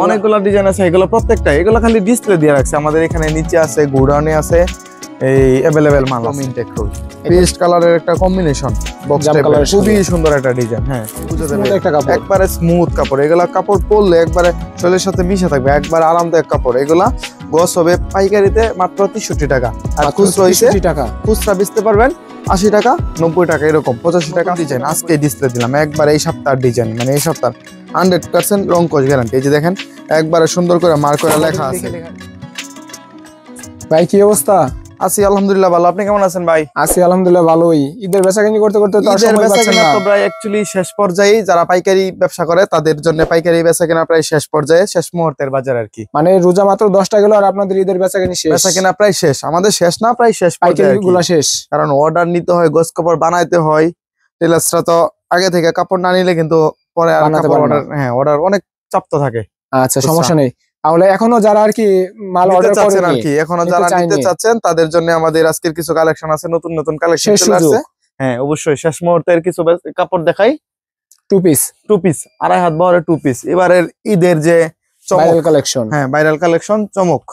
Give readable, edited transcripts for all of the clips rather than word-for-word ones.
অনেকগুলো ডিজাইন আছে, এগুলো প্রত্যেকটা এগুলো খালি ডিসপ্লে দিয়ে রাখছে। আমাদের এখানে নিচে আছে, গোডাউনে আছে, এই अवेलेबल মাল আছে। ইনটেক রোল পেস্ট কালারের একটা কম্বিনেশন বক্স টাইপের, খুবই সুন্দর একটা ডিজাইন। হ্যাঁ, বুঝতে পারবেন, একবারে স্মুথ কাপড়। এগুলা কাপড় পরলে একবারে শরীরের সাথে মিশে থাকবে, একবারে আরামদায়ক কাপড়। এগুলা গস হবে পাইকারিতে মাত্র 63 টাকা, আর খুচরা হইছে টাকা। খুচরা বেচতে পারবেন 80 টাকা, 90 টাকা, এরকম 85 টাকা ডিজাইন। আজকে ডিসপ্লে দিলাম একবার এই সপ্তাহের ডিজাইন, মানে এই সপ্তাহ 100% রং কোচ গ্যারান্টি। এই যে দেখেন একবারে সুন্দর করে মার্ক করে লেখা আছে। ভাই কি অবস্থা? আছি আলহামদুলিল্লাহ ভালো। আপনি কেমন আছেন ভাই? আছি আলহামদুলিল্লাহ ভালোই। ঈদের বেচাকেনি করতে করতে তো আর সময় পাচ্ছি না। তো প্রায় অ্যাকচুয়ালি শেষ পর্যায়ে, যারা পাইকারি ব্যবসা করে তাদের জন্য পাইকারি বেচাকেনা প্রায় শেষ পর্যায়ে, শেষ মুহূর্তের বাজার আর কি। মানে রোজা মাত্র 10টা গেল আর আপনাদের ঈদের বেচাকেনি শেষ। বেচাকেনা প্রায় শেষ, আমাদের শেষ না, প্রায় শেষ পর্যায়ে গুলা শেষ। কারণ অর্ডার নিতে হয়, গোস কাপড় বানাইতে হয়। টেলার্সরা তো আগে থেকে কাপড় না নিলে কিন্তু পরে আর কাপড় অর্ডার, হ্যাঁ অর্ডার অনেক চাপ তো থাকে। আচ্ছা, সমস্যা নেই। তাহলে এখনো যারা আর কি মাল অর্ডার করেন আর কি, এখনো যারা নিতে চাচ্ছেন তাদের জন্য আমাদের আজকের কিছু কালেকশন আছে, নতুন নতুন কালেকশন চলে আসছে। হ্যাঁ অবশ্যই, শেষ মুহূর্তের কিছু কাপড় দেখাই। টু পিস আড়াই হাত বহরের টু পিস, এবারের ঈদের যে ভাইরাল কালেকশন। হ্যাঁ ভাইরাল কালেকশন, চমক।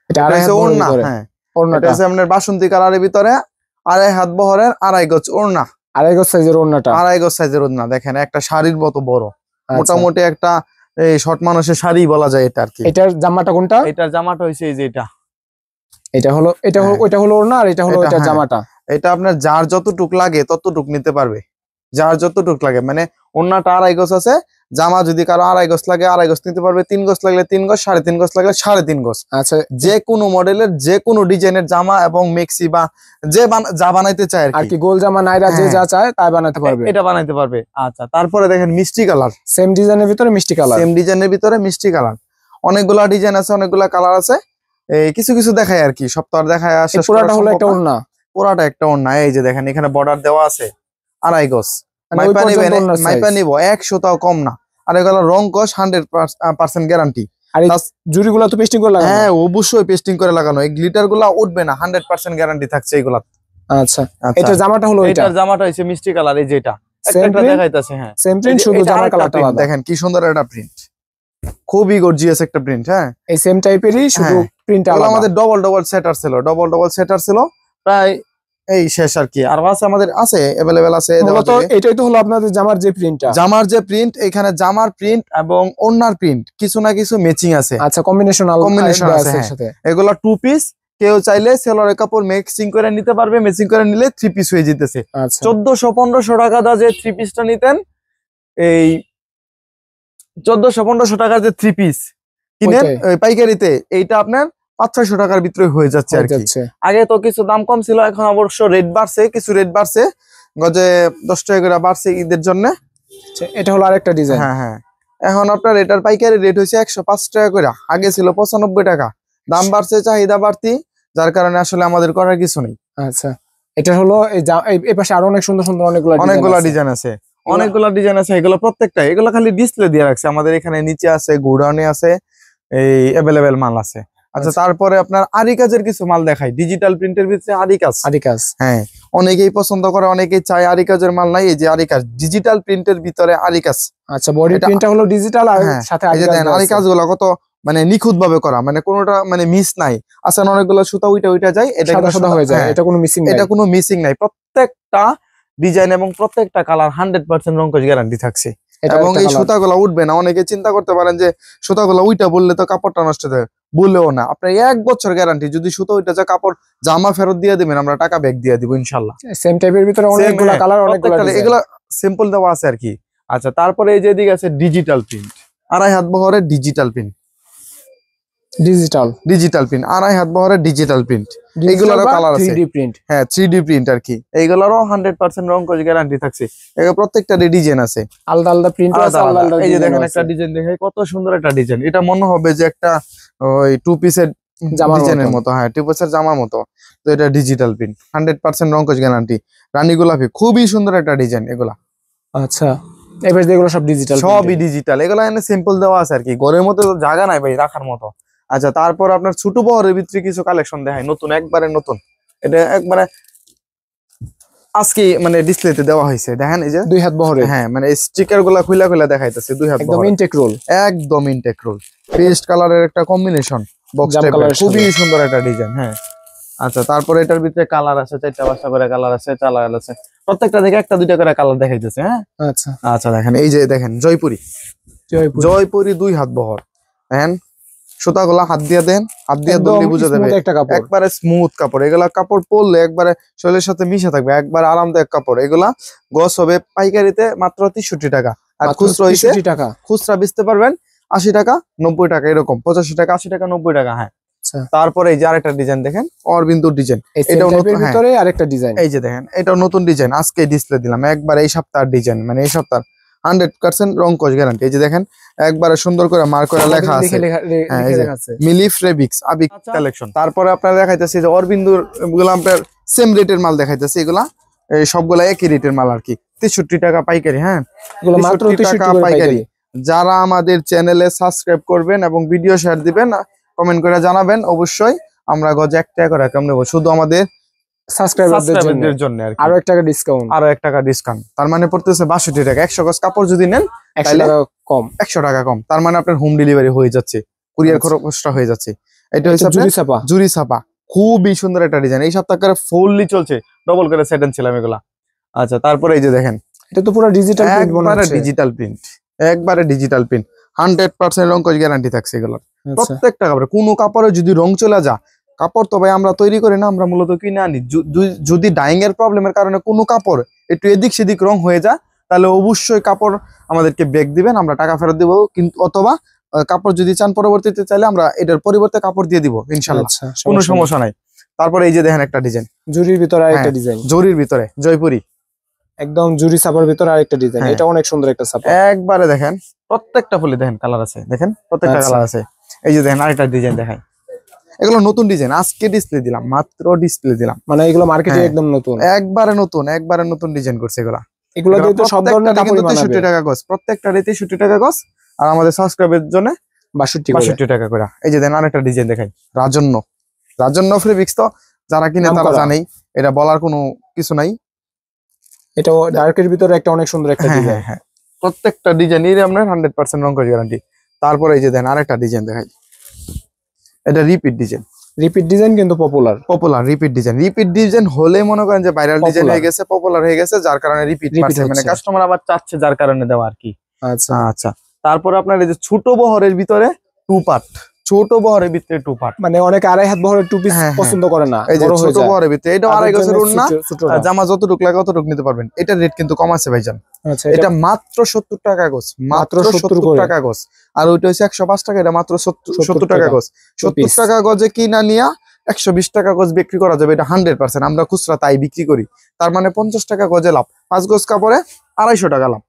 এটা আড়াই হাত ওড়না, হ্যাঁ ওড়নাটা আছে আপনার বাসন্তী কালারের ভিতরে, আড়াই হাত বহরের, আড়াই গজ ওড়না, আড়াই গজ সাইজের ওড়নাটা, আড়াই গজ সাইজের ওড়না। দেখেন একটা শাড়ির মতো বড়, মোটামুটি একটা এই শর্ট মানুষের শাড়ি বলা যায় এটা আর কি। এটার জামাটা কোনটা? এটার জামাটা হইছে এই যে এটা, এটা হলো, এটা হলো, ওইটা হলো ওড়না, আর এটা হলো এটা জামাটা। এটা আপনার যার যতটুক লাগে ততটুক নিতে পারবে, যার যতটুক লাগে। মানে ওড়নাটা আড়াই গজ আছে, জামা যদি কারো আড়াই গজ লাগে আড়াই গজ নিতে পারবে, 3 গজ লাগলে 3 গজ, 3.5 গজ লাগলে 3.5 গজ। আচ্ছা, যে কোনো মডেলের যে কোনো ডিজাইনের জামা এবং মেক্সি বা যে যা বানাইতে চায় আর কি, গোল জামা নাইরা যে যা চায় তাই বানাতে পারবে, এটা বানাইতে পারবে। আচ্ছা, তারপরে দেখেন মিষ্টি কালার, সেম ডিজাইনের ভিতরে মিষ্টি কালার, সেম ডিজাইনের ভিতরে মিষ্টি কালার। অনেকগুলা ডিজাইন আছে, অনেকগুলা কালার আছে। এই কিছু কিছু দেখায় আর কি, সপ্তাহ দেখায় আসে। পুরাটা হলো একটা ওড়না, পুরাটা একটা ওড়না। এই যে দেখেন এখানে বর্ডার দেওয়া আছে, আড়াই গজ। মাইপা নিব 100 টাও কম না। আর এগুলো রং কস 100% গ্যারান্টি। আর এই জুড়িগুলো তো পেস্টিং করে লাগানো? হ্যাঁ অবশ্যই পেস্টিং করে লাগানো। এই গ্লিটার গুলা উঠবে না, 100% গ্যারান্টি থাকছে এগুলা। আচ্ছা, এটার জামাটা হলো এটা, এটার জামাটা হইছে মিষ্টি কালার। এই যেটা একটা দেখাইতাছে, হ্যাঁ সেম প্রিন্ট, শুধু জামার কালারটা আলাদা। দেখেন কি সুন্দর একটা প্রিন্ট, খুবই গর্জিয়াস একটা প্রিন্ট। হ্যাঁ এই সেম টাইপেরই, শুধু প্রিন্ট আলাদা। আমাদের ডবল ডবল সেটার ছিল প্রায় এই শেষ আর কি। আর আছে আমাদের আছে अवेलेबल আছে। তো এটাই তো হলো আপনাদের জামার যে প্রিন্টটা, জামার যে প্রিন্ট, এখানে জামার প্রিন্ট এবং ওড়নার প্রিন্ট কিছু না কিছু ম্যাচিং আছে। আচ্ছা, কম্বিনেশন আছে সাথে। এগুলা টু পিস, কেউ চাইলে সেলরের কাপড় মিক্সিং করে নিতে পারবে, ম্যাচিং করে নিলে 3 পিস হয়ে যেতেছে। 1400-1500 টাকা দা যে 3 পিসটা নিতেন, এই 1400-1500 টাকার যে 3 পিস কিনেন পাইকারিতে, এইটা আপনার 500-600 টাকার ভিতরে হয়ে যাচ্ছে আর কি। আগে তো কিছু দাম কম ছিল, এখন অবশ্য রেট বাড়ছে, কিছু রেট বাড়ছে, গজে 10 টাকা করে বাড়ছে ঈদের জন্য। এটা হলো আরেকটা ডিজাইন। হ্যাঁ হ্যাঁ, এখন আপনার এটার পাইকারি রেট হয়েছে 105 টাকা করে, আগে ছিল 95 টাকা। দাম বাড়ছে, চাহিদা বাড়তি, যার কারণে আসলে আমাদের করার কিছু নেই। আচ্ছা, এটা হলো এই পাশে আরো অনেক সুন্দর সুন্দর অনেকগুলো ডিজাইন আছে, অনেকগুলো ডিজাইন আছে। এগুলো প্রত্যেকটা, এগুলো খালি ডিসপ্লে দিয়ে রাখছে। আমাদের এখানে নিচে আছে, গোডাউনে আছে, এই अवेलेबल মাল আছে। আচ্ছা, তারপরে আপনার আরি কাজের কিছু মাল দেখাই। ডিজিটাল প্রিন্টের ভিতরে আরি কাজ। হ্যাঁ, অনেকেই পছন্দ করে, অনেকেই চায় আরি কাজের মাল নাই। এই যে আরি কাজ, ডিজিটাল প্রিন্টের ভিতরে আরি কাজ। আচ্ছা, বডি প্রিন্টটা হলো ডিজিটাল, আর সাথে আরি কাজগুলো কত মানে নিখুঁত ভাবে করা, মানে কোনোটা মানে মিস নাই। আচ্ছা, অনেকগুলো সুতা উইটা যায়, এটা সাদা হয়ে যায়, এটা কোনো মিসিং নাই। প্রত্যেকটা ডিজাইন এবং প্রত্যেকটা কালার 100% রংকশ গ্যারান্টি থাকছে। এবং এই সুতাগুলো উঠবে না। অনেকে চিন্তা করতে পারেন যে সুতাগুলো উইটা বললে তো কাপড়টা নষ্ট হয়ে যাবে, বললেও না। আপনার 1 বছর গ্যারান্টি, যদি সুতো উইটা যায় কাপড় জামা ফেরত দিয়ে দিবেন, আমরা টাকা ব্যাক দিয়ে দিব ইনশাআল্লাহ। সেম টাইপের ভিতরে অনেকগুলো কালার, অনেকগুলো ডিজাইন, এগুলো সিম্পল দেওয়া আছে আর কি। আচ্ছা, তারপরে এই যে দিকে আছে ডিজিটাল প্রিন্ট, আড়াই হাত বহরের ডিজিটাল প্রিন্ট, আড়াই হাত বহরের ডিজিটাল প্রিন্ট। এইগুলোরও কালার আছে, 3D প্রিন্ট। হ্যাঁ, 3D প্রিন্ট আর কি। এইগুলোরও 100% রংকশ গ্যারান্টি থাকছে। এগুলো প্রত্যেকটা ডিজাইন আছে, আলাদা আলাদা প্রিন্ট আছে, আলাদা আলাদা। এই যে দেখেন একটা ডিজাইন দেখে, কত সুন্দর একটা ডিজাইন। এটা মনে হবে যে একটা ওই টু পিসের ডিজাইনের মতো। হ্যাঁ, টু পিসের জামার মতো। তো এটা ডিজিটাল প্রিন্ট, 100% রংকশ গ্যারান্টি। রানী গোলাপি, খুবই সুন্দর একটা ডিজাইন এগুলা। আচ্ছা, এবার যেগুলো সব ডিজিটাল, সবই ডিজিটাল। এগুলা এনে সিম্পল দেওয়া আছে আর কি, ঘরের মধ্যে তো জায়গা নাই ভাই রাখার মতো। আচ্ছা, তারপর আপনার ছোট বহরের ভিতরে কিছু কালেকশন দেখায়, নতুন, একবারে নতুন। এটা একবারে আজকে মানে ডিসপ্লেতে দেওয়া হয়েছে, দেখেন এই যে 2 হাত বহরে। হ্যাঁ মানে স্টিকার গুলা খুলা খুলা দেখাইতেছে 2 হাত একদম ইনটেক রোল, একদম ইনটেক রোল, পেস্ট কালারের একটা কম্বিনেশন বক্স টাইপের, খুবই সুন্দর একটা ডিজাইন। হ্যাঁ আচ্ছা, তারপরে এটার ভিতরে কালার আছে 4টা 5টা করে কালার আছে, কালার আছে প্রত্যেকটা থেকে 1টা 2টা করে কালার দেখাইতেছে। হ্যাঁ আচ্ছা আচ্ছা, দেখেন এই যে দেখেন জয়পুরি 2 হাত বহর, দেখেন সুতাগুলা হাত দিয়ে দেন, হাত দিয়ে ধরলে বুঝে যাবে একবারে স্মুথ কাপড়। এগুলা কাপড় পরলে একবারে শরীরের সাথে মিশে থাকবে, একবার আরামদায়ক কাপড়। এগুলা গস হবে পাইকারিতে মাত্র 63 টাকা, আর খুচরা হইছে টাকা, খুচরা বেচতে পারবেন 80 টাকা 90 টাকা এরকম, 85 টাকা 80 টাকা 90 টাকা। হ্যাঁ তারপরে এই যে আরেকটা ডিজাইন দেখেন, অরবিন্দুর ডিজাইন, এটাও নতুন ভিতরে আরেকটা ডিজাইন। এই যে দেখেন এটাও নতুন ডিজাইন, আজকে ডিসপ্লে দিলাম, একবার এই সপ্তাহের ডিজাইন, মানে এই সপ্তাহ 100% রং কোচ গ্যারান্টি। এই যে দেখেন একবারে সুন্দর করে মার্ক করে লেখা আছে মিলি ফেব্রিক্স আবিক কালেকশন। তারপরে আপনারা দেখাইতেছি যে অরবিন্দুর গুলো আপনার সেম রেটের মাল দেখাইতেছি, এগুলা এই সবগুলা একই রেটের মাল আর কি, 63 টাকা পাইকারি। হ্যাঁ এগুলো মাত্র 63 টাকা পাইকারি। যারা আমাদের চ্যানেলে সাবস্ক্রাইব করবেন এবং ভিডিও শেয়ার দিবেন, কমেন্ট করে জানাবেন, অবশ্যই আমরা গজ 1 টাকা করে কম নেব, শুধু আমাদের সাবস্ক্রাইবারদের জন্য আর কি। আরো 1 টাকা ডিসকাউন্ট, আরো 1 টাকা ডিসকাউন্ট, তার মানে পড়তেছে 62 টাকা। 100 গজ কাপড় যদি নেন 100 টাকা কম, 100 টাকা কম, তার মানে আপনার হোম ডেলিভারি হয়ে যাচ্ছে, কুরিয়ার খরচটা হয়ে যাচ্ছে। এটা হচ্ছে জুরি ছাপা, খুবই সুন্দর একটা ডিজাইন। এই সপ্তাহে করে ফুললি চলছে, ডবল করে সেট আনছিলাম এগুলা। আচ্ছা তারপরে এই যে দেখেন এটা তো পুরো ডিজিটাল প্রিন্ট, একবারে ডিজিটাল প্রিন্ট, একবারে ডিজিটাল প্রিন্ট, 100% রং কোচ গ্যারান্টি থাকছে এগুলোর। প্রত্যেকটা কাপড়ে কোনো কাপড়ে যদি রং চলে যা, কাপড় তো ভাই আমরা তৈরি করি না, আমরা মূলত কিনে আনি। যদি ডাইং এর প্রবলেমের কারণে কোনো কাপড় একটু এদিক সেদিক রং হয়ে যায়, তাহলে অবশ্যই কাপড় আমাদেরকে ব্যাক দিবেন, আমরা টাকা ফেরত দিব। কিন্তু অথবা কাপড় যদি চান পরবর্তীতে চাইলে আমরা এটার পরিবর্তে কাপড় দিয়ে দিব ইনশাআল্লাহ, কোনো সমস্যা নাই। তারপরে এই যে দেখেন একটা ডিজাইন জরির ভিতরে, আরেকটা ডিজাইন জরির ভিতরে জয়পুরি, একদম জুরি ছাপার ভিতরে আরেকটা ডিজাইন। এটা অনেক সুন্দর একটা ছাপা, একবারে দেখেন প্রত্যেকটা ফুলে দেখেন কালার আছে, দেখেন প্রত্যেকটা কালার আছে। এই যে দেখেন আরেকটা ডিজাইন দেখাই, এগুলো নতুন ডিজাইন, আজকে ডিসপ্লে দিলাম, মাত্র ডিসপ্লে দিলাম, মানে এগুলো মার্কেটে একদম নতুন, একবারে নতুন ডিজাইন করছে এগুলা। এগুলো দিয়ে তো সব ধরনের কাপড় বানাবে। 63 টাকা গজ, প্রত্যেকটা রেটে 63 টাকা গজ, আর আমাদের সাবস্ক্রাইবের জন্য 62 টাকা করে। এই যে দেন আরেকটা ডিজাইন দেখাই, রাজন্য ফেব্রিক্স, তো যারা কিনে তারা জানেই, এটা বলার কোনো কিছু নাই। এটা ডার্কের ভিতরে একটা অনেক সুন্দর একটা ডিজাইন। হ্যাঁ প্রত্যেকটা ডিজাইনই আপনার 100% রং কোচ গ্যারান্টি। তারপরে এই যে দেন আরেকটা ডিজাইন দেখাই, এটা রিপিট ডিজাইন, কিন্তু পপুলার রিপিট ডিজাইন হলে মনে করেন যে ভাইরাল ডিজাইন হয়ে গেছে, পপুলার হয়ে গেছে, যার কারণে রিপিট পাচ্ছে, মানে কাস্টমার আবার চাচ্ছে, যার কারণে দেওয়া আর কি। আচ্ছা আচ্ছা, তারপরে আপনার এই যে ছোট বহরের ভিতরে 2 পার্ট, ছোট বহরের ভিতরে 2 পার্ট, মানে অনেক 2.5 হাত বহরের 2 পিস পছন্দ করে না, এই যে ছোট বহরের ভিতরে এটা 2.5 গজের ওড়না, জামা যতটুকু লাগে ততটুকু নিতে পারবেন। এটা রেট কিন্তু কম আছে ভাইজান। আচ্ছা এটা মাত্র 70 টাকা গজ, মাত্র 70 টাকা গজ, আর ওইটা হচ্ছে 105 টাকা, এটা মাত্র 70 টাকা গজ। 70 টাকা গজে কিনা নিয়া 120 টাকা গজ বিক্রি করা যাবে, এটা 100%। আমরা খুচরা তাই বিক্রি করি, তার মানে 50 টাকা গজে লাভ, 5 গজ কাপড়ে 250 টাকা লাভ।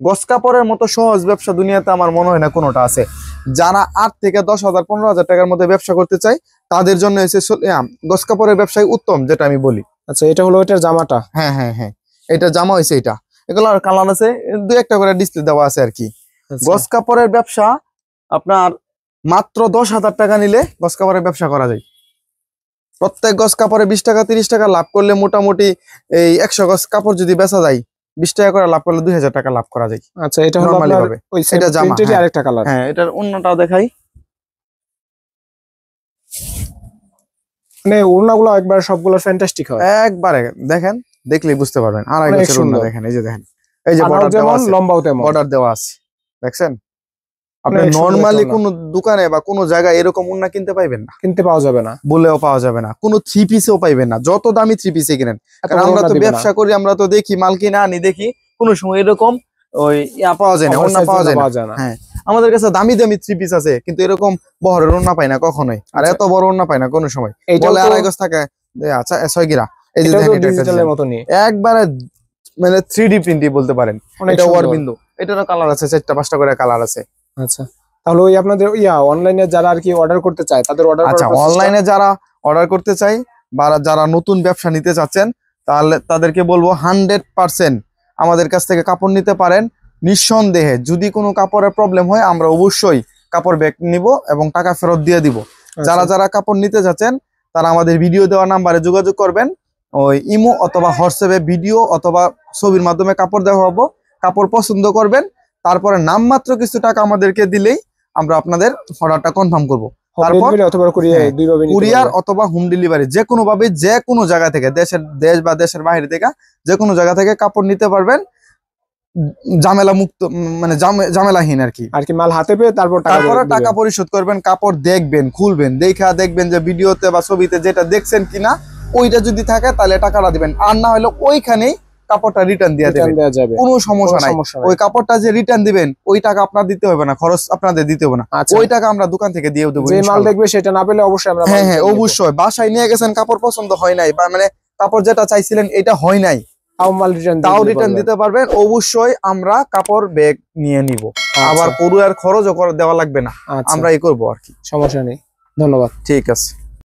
গজ কাপড়ের মতো সহজ ব্যবসা দুনিয়াতে আমার মনে হয় না কোনোটা আছে। যারা 8 থেকে 10,000 15,000 টাকার মধ্যে ব্যবসা করতে চাই, তাদের জন্য এসে গজ কাপড়ের ব্যবসায় উত্তম, যেটা আমি বলি। আচ্ছা এটা হলো এটার জামাটা। হ্যাঁ এটা জামা হয়েছে, এটা এগুলো আর কালার আছে, 2-1টা করে ডিসপ্লে দেওয়া আছে আর কি। গজ কাপড়ের ব্যবসা আপনার মাত্র 10,000 টাকা নিলে গজ কাপড়ের ব্যবসা করা যায়। প্রত্যেক গজ কাপড়ে 20 টাকা 30 টাকা লাভ করলে মোটামুটি এই 100 গজ কাপড় যদি বেচা যায় 20 টাকা করে লাভ করলে 2000 টাকা লাভ করা যায়। আচ্ছা এটা হলো আপনার ওই এটা জামা, আরেকটা কালার। হ্যাঁ এটার অন্যটাও দেখাই, মানে ওড়নাগুলো একবার সবগুলো ফ্যান্টাস্টিক হয়, একবারে দেখেন দেখলেই বুঝতে পারবেন। আর এই গছের ওড়না দেখেন, এই যে দেখেন, এই যে বর্ডার দেওয়া আছে, লম্বাও তেমন বর্ডার দেওয়া আছে, দেখছেন? আপনি নরমালি কোন দোকানে বা কোন জায়গায় এরকম ওড়না কিনতে পাইবেন না, কিনতে পাওয়া যাবে না, বলেও পাওয়া যাবে না, কোনো 3 পিসেও পাইবেন না, যত দামি 3 পিসে কিনেন। কারণ আমরা তো ব্যবসা করি, আমরা তো দেখি, মাল কিনে আনি, দেখি কোনো সময় এরকম ওই পাওয়া যায় না, ওড়না পাওয়া যায় না। হ্যাঁ আমাদের কাছে দামি 3 পিস আছে, কিন্তু এরকম বহরের ওড়না পাই না কখনোই, আর এত বড় ওড়না পাই না কোনো সময়। বলে 2.5 গজ থাকে। আচ্ছা 6 গিরা, এই যে দেখেন ডিজিটালের মতনই, একবারে মানে 3D প্রিন্টই বলতে পারেন। এটা অরবিন্দু, এটারও কালার আছে, 4টা 5টা করে কালার আছে। আচ্ছা তাহলে ওই আপনাদের অনলাইনে যারা আর কি অর্ডার করতে চায় তাদের অর্ডার, আচ্ছা অনলাইনে যারা অর্ডার করতে চাই বা যারা নতুন ব্যবসা নিতে চাচ্ছেন, তাহলে তাদেরকে বলবো 100% আমাদের কাছ থেকে কাপড় নিতে পারেন নিঃসন্দেহে। যদি কোনো কাপড়ের প্রবলেম হয়, আমরা অবশ্যই কাপড় ব্যাক নিব এবং টাকা ফেরত দিয়ে দিব। যারা যারা কাপড় নিতে যাচ্ছেন তারা আমাদের ভিডিও দেওয়া নাম্বারে যোগাযোগ করবেন, ওই ইমো অথবা হোয়াটসঅ্যাপে ভিডিও অথবা ছবির মাধ্যমে কাপড় দেওয়া হবো। কাপড় পছন্দ করবেন, তারপরে নামমাত্র কিছু টাকা আমাদেরকে দিলেই আমরা আপনাদের অর্ডারটা কনফার্ম করবো। তারপর কুরিয়ার অথবা হোম ডেলিভারি যে কোনো ভাবে যে কোনো জায়গা থেকে দেশ বা দেশের বাইরে থেকে যে কোনো জায়গা থেকে কাপড় নিতে পারবেন, ঝামেলা মুক্ত, মানে ঝামেলাহীন আর কি। মাল হাতে পেয়ে তারপর টাকা পরিশোধ করবেন। কাপড় দেখবেন, খুলবেন, দেখবেন যে ভিডিওতে বা ছবিতে যেটা দেখছেন কিনা, ওইটা যদি থাকে তাহলে টাকাটা দিবেন, আর না হলে ওইখানেই কাপড়টা রিটার্ন দেওয়া যাবে, কোনো সমস্যা নাই। ওই কাপড়টা যে রিটার্ন দিবেন ওই টাকা আপনার দিতে হবে না, খরচ আপনাদের দিতে হবে না, ওই টাকা আমরা দোকান থেকে দিয়ে দেবো। যে মাল দেখবে সেটা না পেলে অবশ্যই আমরা হ্যাঁ অবশ্যই বাসায় নিয়ে গেছেন, কাপড় পছন্দ হয় নাই বা মানে কাপড় যেটা চাইছিলেন এটা হয় নাই, তাও রিটার্ন দিতে পারবেন। অবশ্যই আমরা কাপড় ব্যাগ নিয়ে নিব, আবার কুরিয়ার খরচও দেওয়া লাগবে না, আমরা এই করবো আর কি। সমস্যা নেই, ধন্যবাদ। ঠিক আছে।